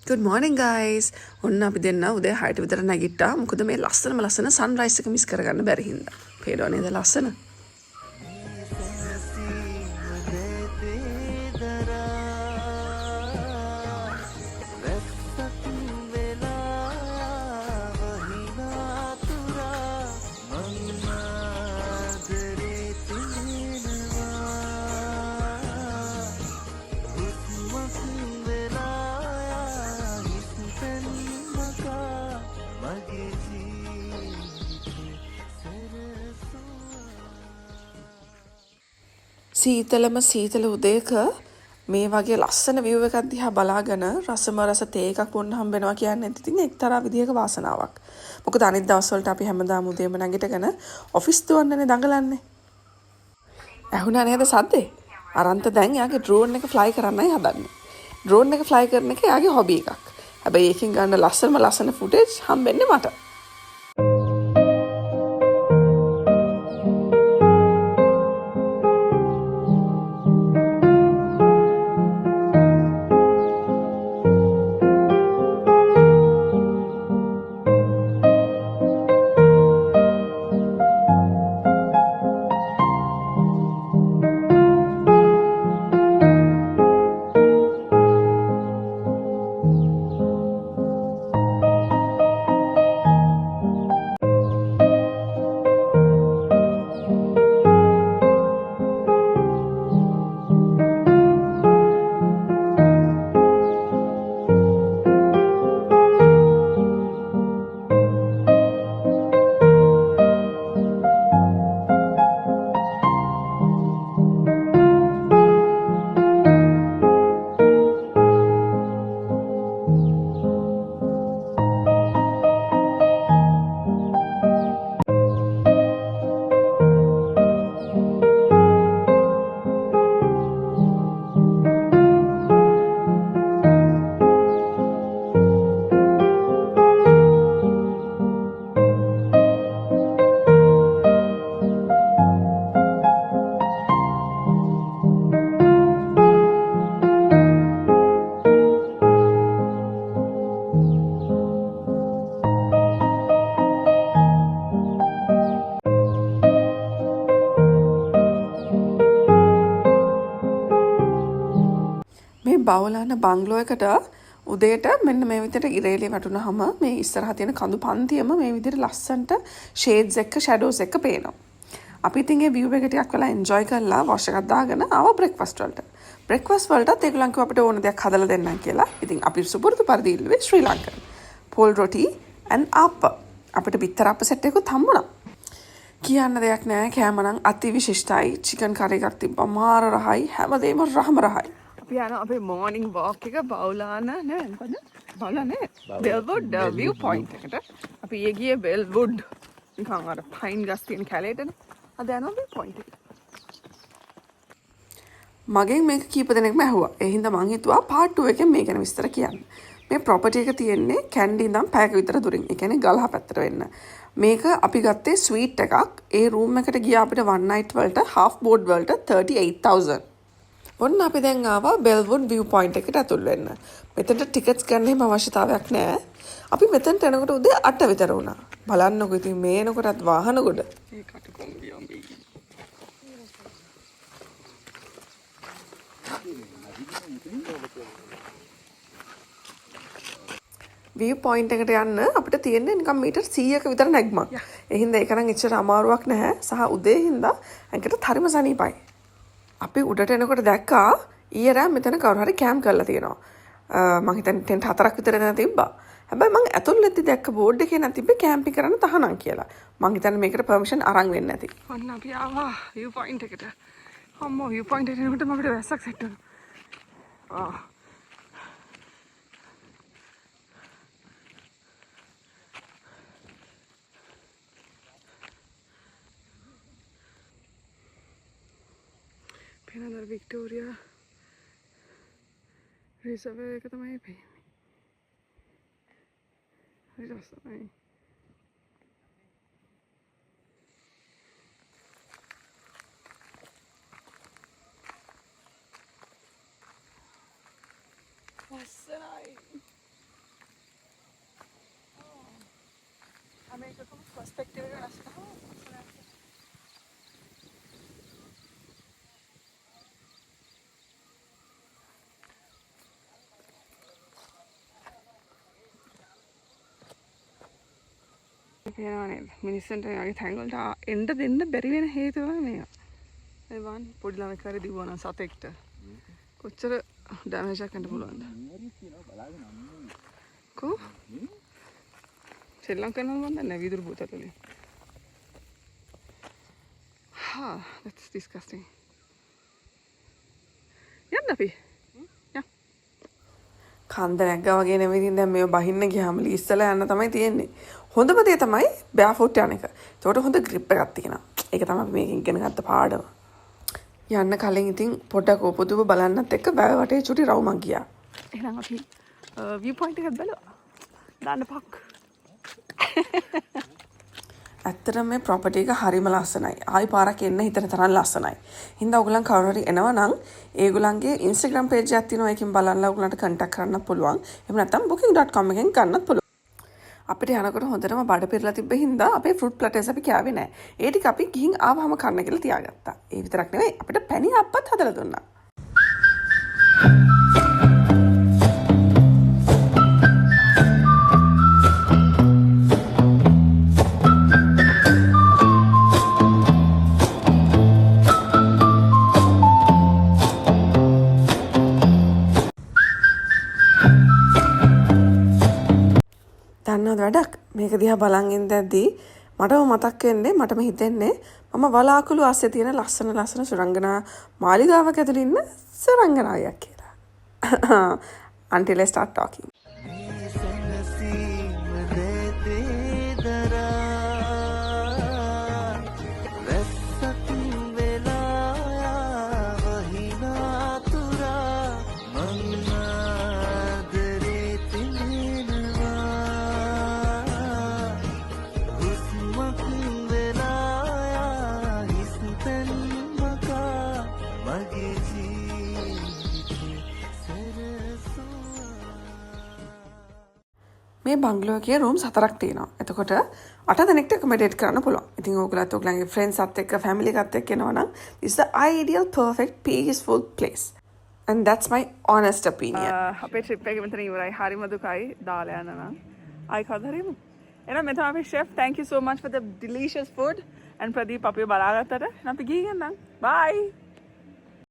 Good morning guys. ඔන්න අපි දෙන්න උදේ 6ට විතර නැගිට්ටා. මොකද මේ ලස්සන සන්රයිස් එක මිස් කරගන්න බැරි හින්දා. පේනවා නේද ලස්සන? සීතල උදේක මේ වගේ ලස්සන view එකක් දිහා බලාගෙන රස තේ එකක් බොන්න හම්බ වෙනවා කියන්නේ ඉතින් එක්තරා විදියක වාසනාවක්. මොකද අනිත් දවස්වලට අපි හැමදාම උදේම නැගිටගෙන ඔෆිස් දුවන්නනේ දඟලන්නේ. ඇහුණා නේද සද්දේ? අරන්ත දැන් යාගේ ඩ්‍රෝන් එක ෆ්ලයි කරන්නයි හදන්නේ. ඩ්‍රෝන් එක ෆ්ලයි කරන එක යාගේ හොබි එකක්. හැබැයි ඒකෙන් ගන්න ලස්සන ෆුටේජ් හම්බෙන්නේ මට. මේ බවලන බංගලෝ එකට උදේට මෙන්න මේ විදිහට ඉරේලිය වැටුනහම මේ ඉස්සරහා තියෙන කඳු පන්තියම මේ විදිහට ලස්සන්ට ෂේඩ්ස් එක්ක ෂැඩෝස් එක්ක පේනවා. අපි ඉතින් ඒ view එක ටිකක් වෙලා එන්ජොයි කරලා වොෂ් එකක් දාගෙන ආවා බ්‍රෙක්ෆාස්ට් වලට. බ්‍රෙක්ෆාස්ට් වලටත් ඒගොල්ලන් කිව්වා අපිට ඕන දෙයක් හදලා දෙන්නම් කියලා. ඉතින් අපි සුපුරුදු පරිදි ඉල්ලුවේ ශ්‍රී ලංකන්. Paul roti and අප්ප. අපිට බිත්තර අප්ප සෙට් එකකුත් හම්බුණා. කියන්න දෙයක් නෑ කෑම නම් අති විශිෂ්ටයි. චිකන් කරි එකක් තිබ්බා මාර රහයි. හැමදේම රහම රහයි. අපි යනවා අපේ මෝර්නිං වොක් එක බවුලාන නෑ මොකද? බවුලා නෑ. බෙල්වුඩ් view point එකට. අපි ගියේ බෙල්වුඩ්. නිකන් අර පයින් ගස් තියෙන කැලේටනේ. අද යනවා view point එකට. මගෙන් මේක කීප දෙනෙක්ම ඇහුවා. ඒ හින්දා මං හිතුවා part 2 එකෙන් මේ ගැන විස්තර කියන්න. මේ ප්‍රොපර්ටි එක තියෙන්නේ කැන්ඩි ඉඳන් පැයක විතර දුරින්. ඒ කියන්නේ ගල්හා පැත්තට වෙන්න. මේක අපි ගත්තේ ස්වීට් එකක්. ඒ රූම් එකට ගියා අපිට one night වලට half board වලට 38000. ඔන්න අපි දැන් ආවා බෙල්වුඩ් view point එකට ඇතුල් වෙන්න. මෙතනට ටිකට්ස් ගන්න එහෙම අවශ්‍යතාවයක් නැහැ. අපි මෙතනට එනකොට උදේ 8 විතර වුණා. බලන්නකෝ ඉතින් මේ එනකොටත් වාහන ගොඩ. ඒකට කොම්බියම්බි. view point එකට යන්න අපිට තියෙන්නේ නිකන් මීටර් 100ක විතර නැග්මක්. ඒ හින්දා ඒක නම් එච්චර අමාරුවක් නැහැ. සහ උදේ හින්දා ඇඟට හරිම සනීපයි. අපි උඩට එනකොට දැක්කා ඊයේ රෑ මෙතන කවුරු හරි කැම්ප් කරලා තියෙනවා. මම හිතන්නේ ටෙන්ට් 4ක් විතර එතන තිබ්බා. හැබැයි මම ඇතුල් වෙද්දි දැක්ක බෝඩ් එකේ නම් තිබ්බේ කැම්පින් කරන්න තහනම් කියලා. මම හිතන්නේ මේකට පර්මිෂන් අරන් වෙන්නේ නැති. ඔන්න අපි ආවා view point එකට. අම්මෝ view point එකට එනකොට මම අපිට වැස්සක් සෙට් වුණා. Another Victoria Reserve එක තමයි පේන්නේ. හරි ලස්සනයි. ලස්සනයි. පර්ස්පෙක්ටිව් එක වෙනස් වෙනවා. පේනවා නේද? මිනිස්සුන්ට යාගේ තැන් වලට එන්න දෙන්න බැරි වෙන හේතුව මේවා. ඒ වන් පොඩි ළමෙක් හරි දිව්වා නම් සතෙක්ට කොච්චර ඩැමේජ් එකක් එන්න පුළුවන්ද? කො? ශ්‍රී ලංකන් වල මන් දන්නේ විදුරු බෝතල් වලින්. That's disgusting. යන්න අපි. කන්ද නැග්ගා වගේ නෙමෙයි දැන් මේව බහින්න ගියාම ලීස්සලා යන්න තමයි තියෙන්නේ. හොඳම දේ තමයි බෑෆුට් යන එක. ඒකට හොඳ ග්‍රිප් එකක් තියෙනවා. ඒක තමයි අපි මේකෙන් ඉගෙන ගත්ත පාඩම. යන්න කලින් ඉතින් පොඩක් ඔපදුව බලන්නත් එක්ක වැව වටේ චුටි රවුමක් ගියා. එහෙනම් අපි view point එකක් බලුවා. දාන්න පක්. ඇත්තටම මේ ප්‍රොපර්ටි එක හරිම ලස්සනයි. ආයි පාරක් එන්න හිතන තරම් ලස්සනයි. හින්දා ඔයගොල්ලන් කවුරු හරි එනවා නම් ඒගොල්ලන්ගේ Instagram page එකක් තියෙනවා. ඒකෙන් බලන්න ඔයගොල්ලන්ට contact කරන්නත් පුළුවන්. එහෙම නැත්නම් booking.com එකෙන් ගන්නත් පුළුවන්. අපිට යනකොට හොඳටම බඩ පිරලා තිබ්බ හින්දා අපේ ෆෘට් ප්ලැටර්ස් අපි කෑවේ නැහැ. ඒ ටික අපි ගිහින් ආවම කන්න කියලා තියාගත්තා. ඒ විතරක් නෙවෙයි අපිට පැණි අප්පත් හදලා දුන්නා. දන්නවද වැඩක් මේක දිහා බලන් ඉඳද්දී මටම මතක් වෙන්නේ මටම හිතෙන්නේ මම වලාකුළු ආස්සේ තියෙන ලස්සන සුරංගනා මාලිගාවක ඇතුළේ ඉන්න සුරංගනාවියක් කියලා. Until I start talking. මේ බංගලෝ එකේ රූම්ස් 4ක් තියෙනවා. එතකොට 8 දෙනෙක්ට accommodate කරන්න පුළුවන්. ඉතින් ඕගොල්ලෝ ඔයගලගේ friends අත් එක්ක family එකත් එක්ක එනවා නම් this is the ideal perfect peaceful place. And that's my honest opinion. අපේ trip එක මෙතන ඉවරයි. හරිම දුකයි දාලා යන්න නම්. ආයි කවදාරියමු. එහෙනම් මෙතන අපේ chef, thank you so much for the delicious food and Pradeep අපිව බලාගත්තට. අපි ගිහින් යන්නම්. Bye.